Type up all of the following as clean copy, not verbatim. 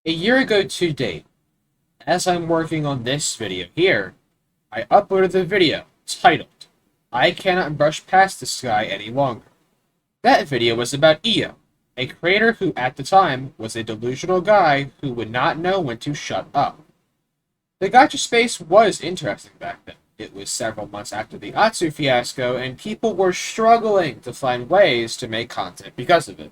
A year ago to date, as I'm working on this video here, I uploaded the video titled, I Cannot Brush Past This Guy Any Longer. That video was about Iyokuu, a creator who at the time was a delusional guy who would not know when to shut up. The gacha space was interesting back then. It was several months after the Atsu fiasco, and people were struggling to find ways to make content because of it.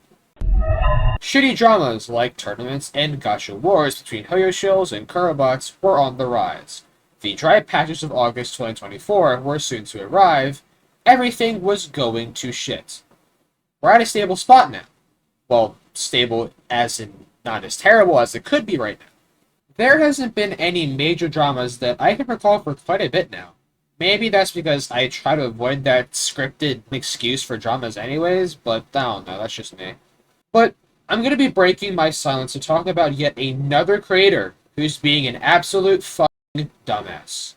Shitty dramas like tournaments and gacha wars between Hoyo shills and Kurobots were on the rise. The dry patches of August 2024 were soon to arrive. Everything was going to shit. We're at a stable spot now. Well, stable as in not as terrible as it could be right now. There hasn't been any major dramas that I can recall for quite a bit now. Maybe that's because I try to avoid that scripted excuse for dramas anyways, but I don't know, that's just me. But I'm going to be breaking my silence to talk about yet another creator who's being an absolute fucking dumbass.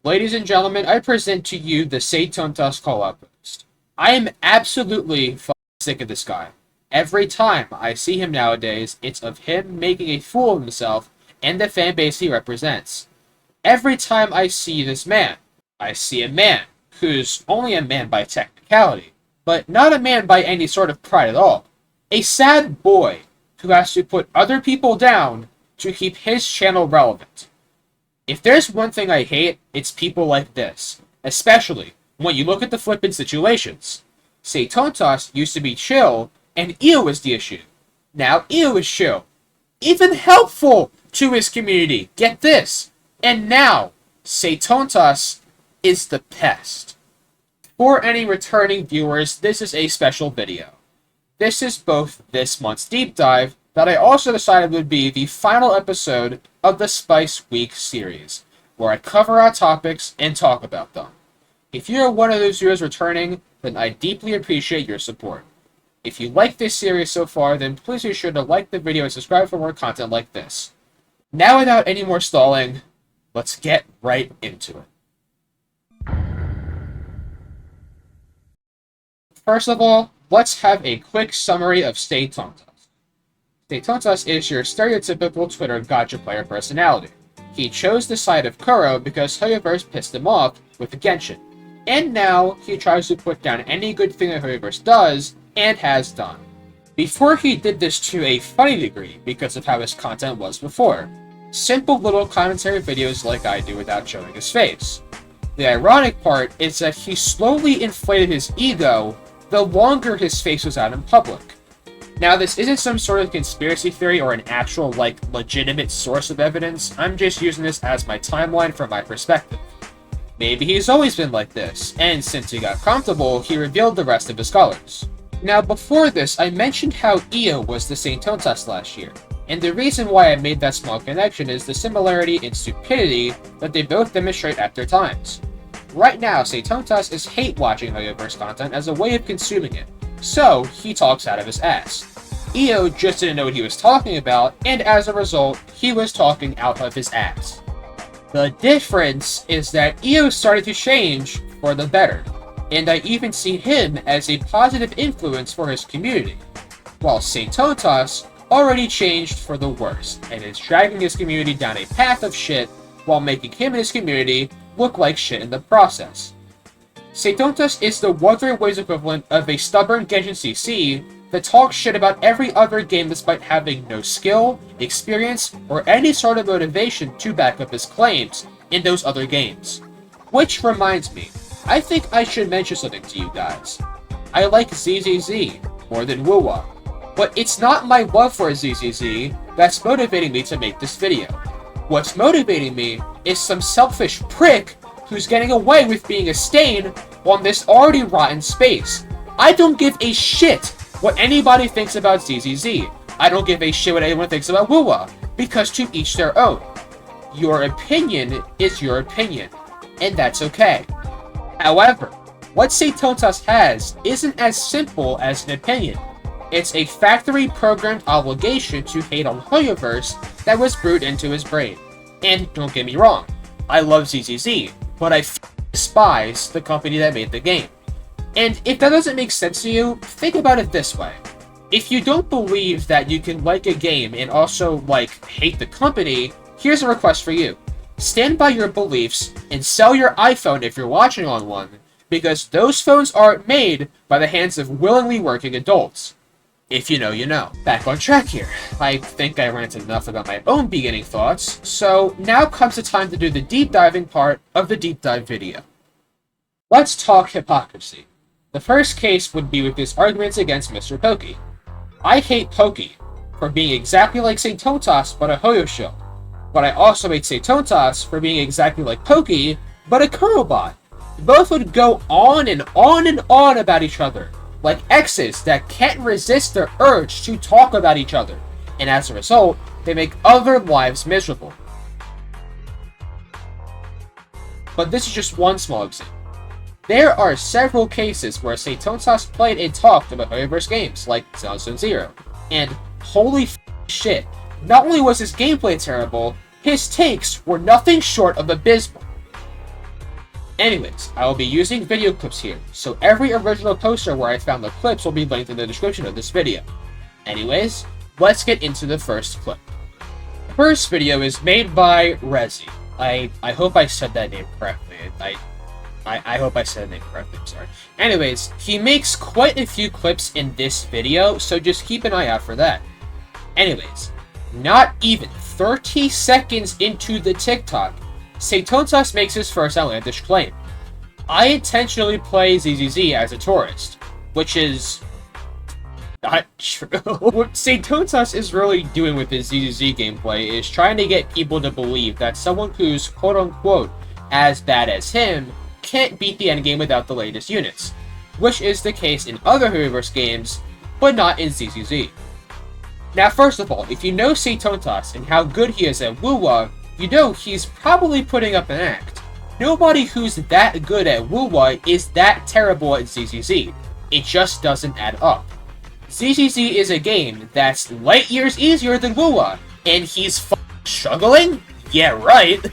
Ladies and gentlemen, I present to you the Saintontas call-out post. I am absolutely fucking sick of this guy. Every time I see him nowadays, it's of him making a fool of himself and the fanbase he represents. Every time I see this man, I see a man who's only a man by technicality, but not a man by any sort of pride at all. A sad boy who has to put other people down to keep his channel relevant. If there's one thing I hate, it's people like this, especially when you look at the flippant situations. Saintontas used to be chill, and Iyokuu was the issue. Now Iyokuu is chill. Even helpful to his community. Get this. And now, Saintontas is the pest. For any returning viewers, this is a special video. This is both this month's deep dive, that I also decided would be the final episode of the Spice Week series, where I cover our topics and talk about them. If you are one of those viewers returning, then I deeply appreciate your support. If you like this series so far, then please be sure to like the video and subscribe for more content like this. Now without any more stalling, let's get right into it. First of all, let's have a quick summary of Saintontas. Saintontas is your stereotypical Twitter gacha player personality. He chose the side of Kuro because Hoyoverse pissed him off with the Genshin. And now, he tries to put down any good thing that Hoyoverse does, and has done. Before he did this to a funny degree, because of how his content was before. Simple little commentary videos like I do without showing his face. The ironic part is that he slowly inflated his ego the longer his face was out in public. Now, this isn't some sort of conspiracy theory or an actual, legitimate source of evidence. I'm just using this as my timeline from my perspective. Maybe he's always been like this, and since he got comfortable, he revealed the rest of his colors. Now, before this, I mentioned how Iyokuu was the Saintontas last year, and the reason why I made that small connection is the similarity in stupidity that they both demonstrate at their times. Right now, Saintontas is hate-watching Hoyoverse content as a way of consuming it, so he talks out of his ass. Iyokuu just didn't know what he was talking about, and as a result, he was talking out of his ass. The difference is that Iyokuu started to change for the better, and I even see him as a positive influence for his community, while Saintontas already changed for the worse, and is dragging his community down a path of shit while making him and his community look like shit in the process. Saintontas is the Wuthering Waves equivalent of a stubborn Genshin CC that talks shit about every other game despite having no skill, experience, or any sort of motivation to back up his claims in those other games. Which reminds me, I think I should mention something to you guys. I like ZZZ more than WuWa, but it's not my love for ZZZ that's motivating me to make this video. What's motivating me is some selfish prick who's getting away with being a stain on this already rotten space. I don't give a shit what anybody thinks about ZZZ. I don't give a shit what anyone thinks about WuWa, because to each their own. Your opinion is your opinion, and that's okay. However, what Saintontas has isn't as simple as an opinion. It's a factory-programmed obligation to hate on Hoyoverse that was brewed into his brain. And don't get me wrong, I love ZZZ, but I despise the company that made the game. And if that doesn't make sense to you, think about it this way. If you don't believe that you can like a game and also, like, hate the company, here's a request for you. Stand by your beliefs and sell your iPhone if you're watching on one, because those phones aren't made by the hands of willingly working adults. If you know, you know. Back on track here. I think I ranted enough about my own beginning thoughts, so now comes the time to do the deep diving part of the deep dive video. Let's talk hypocrisy. The first case would be with his arguments against Mr. Pokey. I hate Pokey for being exactly like Saintontas but a Hoyo show, but I also hate Saintontas for being exactly like Pokey but a Kuro bot. Both would go on and on and on about each other, like exes that can't resist their urge to talk about each other, and as a result, they make other lives miserable. But this is just one small example. There are several cases where Saintontas played and talked about Hoyoverse games, like Zone Zero, and holy shit, not only was his gameplay terrible, his takes were nothing short of abysmal. Anyways, I will be using video clips here, so every original poster where I found the clips will be linked in the description of this video. Anyways, let's get into the first clip. The first video is made by Rezi. I hope I said that name correctly. I hope I said the name correctly, I'm sorry. Anyways, he makes quite a few clips in this video, so just keep an eye out for that. Anyways, not even 30 seconds into the TikTok, Saintontas makes his first outlandish claim. I intentionally play ZZZ as a tourist, which is not true. What Saintontas is really doing with his ZZZ gameplay is trying to get people to believe that someone who's quote-unquote as bad as him can't beat the endgame without the latest units, which is the case in other Hoyoverse games, but not in ZZZ. Now first of all, if you know Saintontas and how good he is at WuWa, you know he's probably putting up an act. Nobody who's that good at WuWa is that terrible at ZZZ. It just doesn't add up. ZZZ is a game that's light years easier than WuWa, and he's struggling? Yeah, right.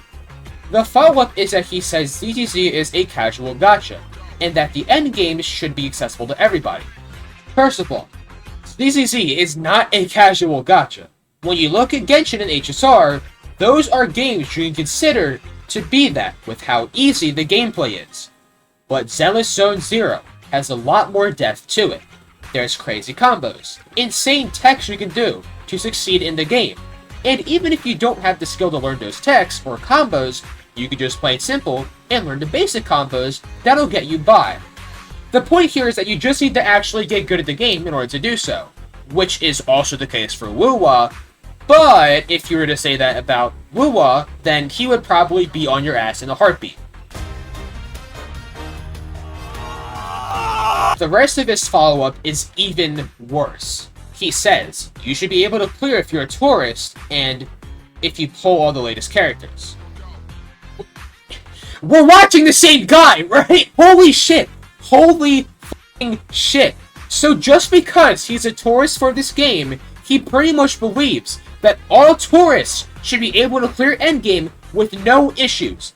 The follow-up is that he says ZZZ is a casual gacha, and that the endgame should be accessible to everybody. First of all, ZZZ is not a casual gacha. When you look at Genshin and HSR, those are games you can consider to be that with how easy the gameplay is. But Zenless Zone Zero has a lot more depth to it. There's crazy combos, insane techs you can do to succeed in the game, and even if you don't have the skill to learn those techs or combos, you can just play it simple and learn the basic combos that'll get you by. The point here is that you just need to actually get good at the game in order to do so, which is also the case for WuWa, but if you were to say that about WuWa, then he would probably be on your ass in a heartbeat. The rest of his follow-up is even worse. He says, you should be able to clear if you're a tourist, and if you pull all the latest characters. We're watching the same guy, right? Holy shit. Holy f***ing shit. So just because he's a tourist for this game, he pretty much believes that all tourists should be able to clear endgame with no issues.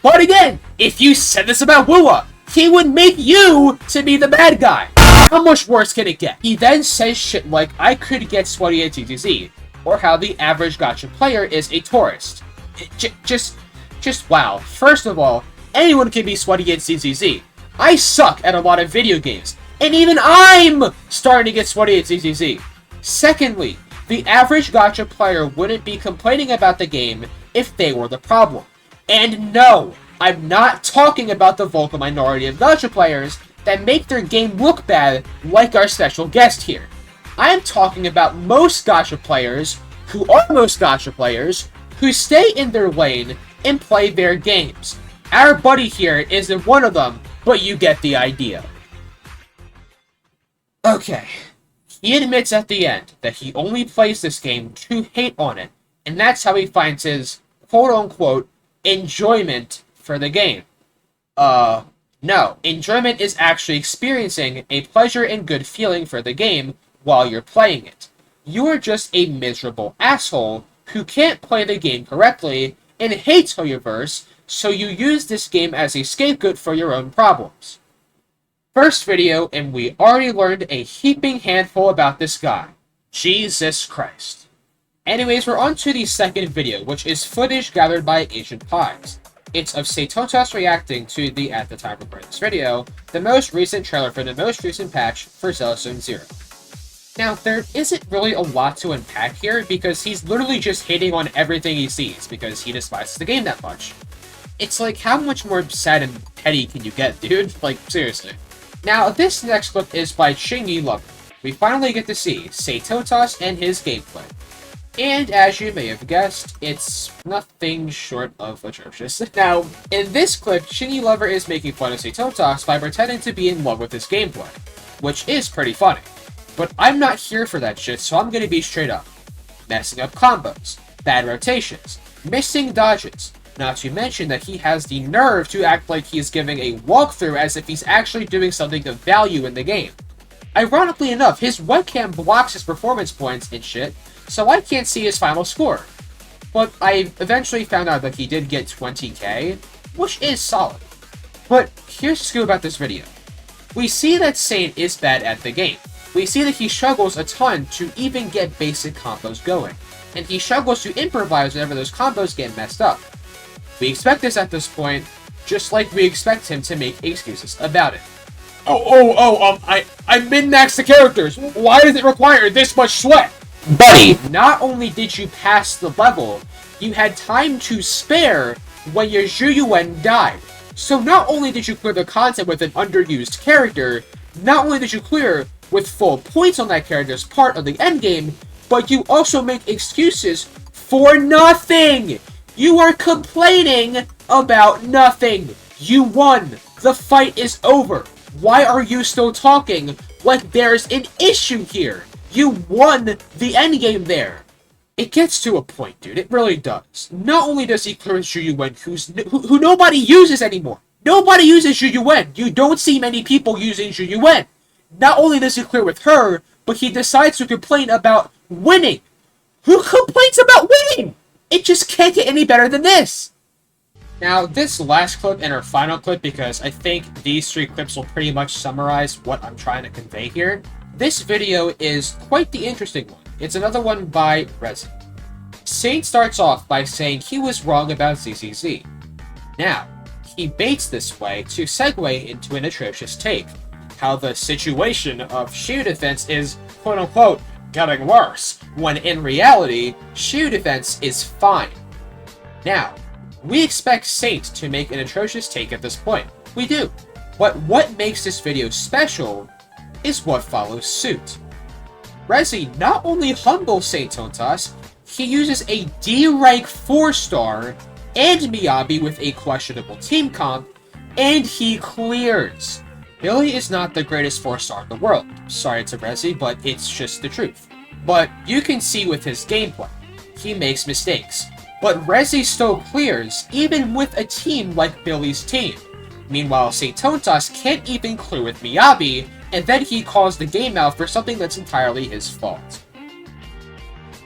But again, if you said this about WuWa, he would make you to be the bad guy. How much worse can it get? He then says shit like, I could get sweaty at TTZ, or how the average gacha player is a tourist. Just wow. First of all, anyone can be sweaty at ZZZ. I suck at a lot of video games, and even I'm starting to get sweaty at ZZZ. Secondly, the average gacha player wouldn't be complaining about the game if they were the problem. And no, I'm not talking about the vocal minority of gacha players that make their game look bad like our special guest here. I am talking about most gacha players, who are most gacha players, who stay in their lane and play their games. Our buddy here isn't one of them, but you get the idea. Okay. He admits at the end that he only plays this game to hate on it, and that's how he finds his quote-unquote enjoyment for the game. No. Enjoyment is actually experiencing a pleasure and good feeling for the game while you're playing it. You are just a miserable asshole who can't play the game correctly and hates Hoyoverse, so you use this game as a scapegoat for your own problems. First video, and we already learned a heaping handful about this guy. Jesus Christ. Anyways, we're on to the second video, which is footage gathered by Asian Pies. It's of Saintontas reacting to the, at the time of recording this video, the most recent trailer for the most recent patch for Zealous Zone 0. Now, there isn't really a lot to unpack here, because he's literally just hating on everything he sees, because he despises the game that much. It's like, how much more sad and petty can you get, dude? Like, seriously. Now, this next clip is by Iyokuu. We finally get to see Saintontas and his gameplay. And as you may have guessed, it's nothing short of atrocious. Now, in this clip, Iyokuu is making fun of Saintontas by pretending to be in love with his gameplay, which is pretty funny. But I'm not here for that shit, so I'm gonna be straight up. Messing up combos, bad rotations, missing dodges, not to mention that he has the nerve to act like he's giving a walkthrough as if he's actually doing something of value in the game. Ironically enough, his webcam blocks his performance points and shit, so I can't see his final score. But I eventually found out that he did get 20k, which is solid. But here's the scoop about this video. We see that Saint is bad at the game. We see that he struggles a ton to even get basic combos going, and he struggles to improvise whenever those combos get messed up. We expect this at this point, just like we expect him to make excuses about it. I min-maxed the characters. Why does it require this much sweat? Buddy, not only did you pass the level, you had time to spare when your Zhuyuan died. So not only did you clear the content with an underused character, not only did you clear with full points on that character's part of the endgame, but you also make excuses for nothing! You are complaining about nothing! You won! The fight is over! Why are you still talking like there's an issue here? You won the endgame there! It gets to a point, dude. It really does. Not only does he clear Zhuyuan, who nobody uses anymore. Nobody uses Zhuyuan. You don't see many people using Zhuyuan. Not only does he clear with her, but he decides to complain about winning. Who complains about winning? It just can't get any better than this. Now, this last clip and our final clip, because I think these three clips will pretty much summarize what I'm trying to convey here. This video is quite the interesting one. It's another one by Rezi. Saint starts off by saying he was wrong about ZZZ. Now, he baits this way to segue into an atrocious take. How the situation of shield defense is, quote-unquote, getting worse, when in reality, shield defense is fine. Now, we expect Saint to make an atrocious take at this point. We do. But what makes this video special is what follows suit. Rezi not only humbles Saintontas, he uses a D-rank 4-star and Miyabi with a questionable team comp, and he clears. Billy is not the greatest 4-star in the world. Sorry to Rezi, but it's just the truth. But you can see with his gameplay, he makes mistakes. But Rezi still clears, even with a team like Billy's team. Meanwhile, Saintontas can't even clear with Miyabi, and then he calls the game out for something that's entirely his fault.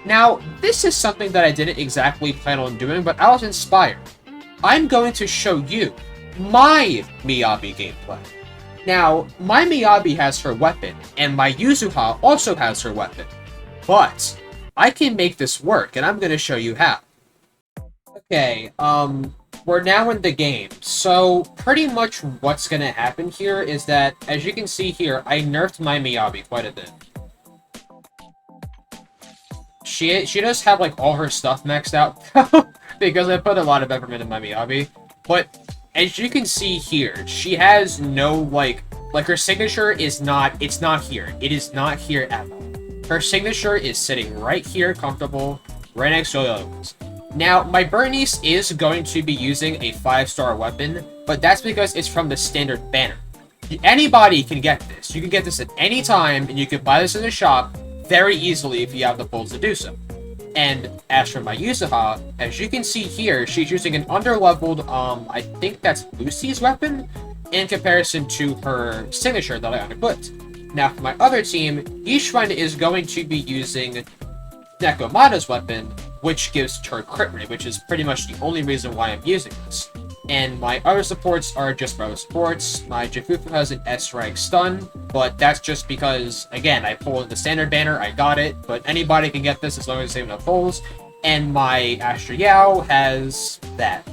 Now, this is something that I didn't exactly plan on doing, but I was inspired. I'm going to show you my Miyabi gameplay. Now, my Miyabi has her weapon, and my Yuzuha also has her weapon. But, I can make this work, and I'm going to show you how. Okay, we're now in the game. So, pretty much what's going to happen here is that, as you can see here, I nerfed my Miyabi quite a bit. She does have, like, all her stuff maxed out, because I put a lot of effort into my Miyabi. But, as you can see here, she has no, like her signature is not, it's not here. It is not here at all. Her signature is sitting right here, comfortable, right next to Iyokuu's. Now, my Bernice is going to be using a 5-star weapon, but that's because it's from the standard banner. Anybody can get this. You can get this at any time, and you can buy this in the shop very easily if you have the pulls to do so. And as for my Yuzuha, as you can see here, she's using an underleveled, I think that's Lucy's weapon, in comparison to her signature that I unequipped. Now, for my other team, each one is going to be using Nekomata's weapon, which gives her crit rate, which is pretty much the only reason why I'm using this. And my other supports are just regular supports. My Jafufu has an S rank stun, but that's just because, again, I pulled the standard banner, I got it, but anybody can get this as long as they have enough pulls. And my Astra Yao has that.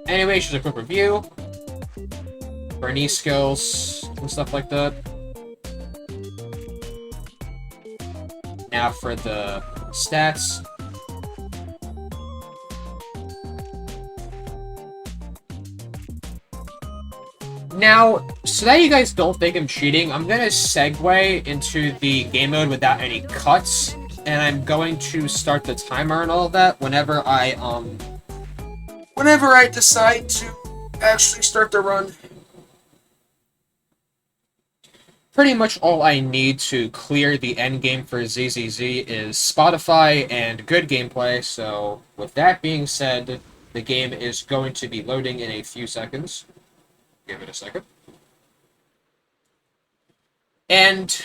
Anyway, just a quick review. For knee skills and stuff like that. Now for the stats. Now, so that you guys don't think I'm cheating, I'm going to segue into the game mode without any cuts, and I'm going to start the timer and all of that whenever I decide to actually start the run. Pretty much all I need to clear the end game for ZZZ is Spotify and good gameplay, so with that being said, the game is going to be loading in a few seconds. Give it a second. And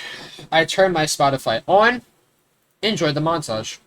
I turn my Spotify on. Enjoy the montage.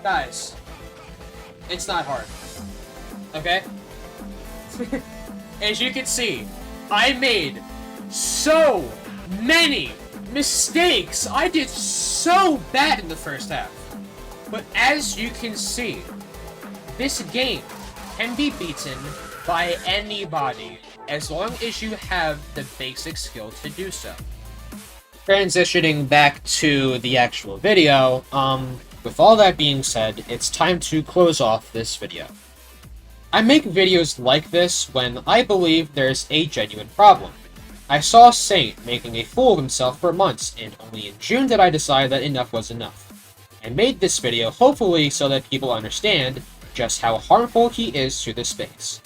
Guys, it's not hard. Okay? As you can see, I made so many mistakes. I did so bad in the first half. But as you can see, this game can be beaten by anybody as long as you have the basic skill to do so. Transitioning back to the actual video, with all that being said, it's time to close off this video. I make videos like this when I believe there's a genuine problem. I saw Saint making a fool of himself for months, and only in June did I decide that enough was enough. I made this video hopefully so that people understand just how harmful he is to the space.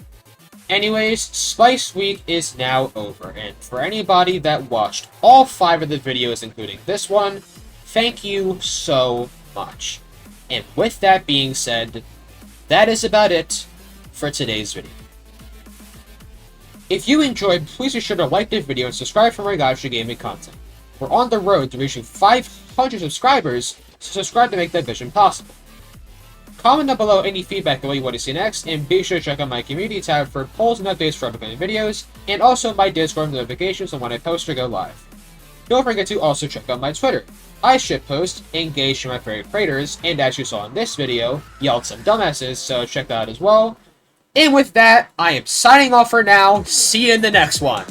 Anyways, Spice Week is now over, and for anybody that watched all 5 of the videos, including this one, thank you so much. And with that being said, that is about it for today's video. If you enjoyed, please be sure to like the video and subscribe for more Gacha Gaming content. We're on the road to reaching 500 subscribers, so subscribe to make that vision possible. Comment down below any feedback on what you want to see next, and be sure to check out my community tab for polls and updates for upcoming videos, and also my Discord notifications on when I post or go live. Don't forget to also check out my Twitter. I shitpost, engage with my favorite creators, and as you saw in this video, yelled some dumbasses, so check that out as well. And with that, I am signing off for now. See you in the next one.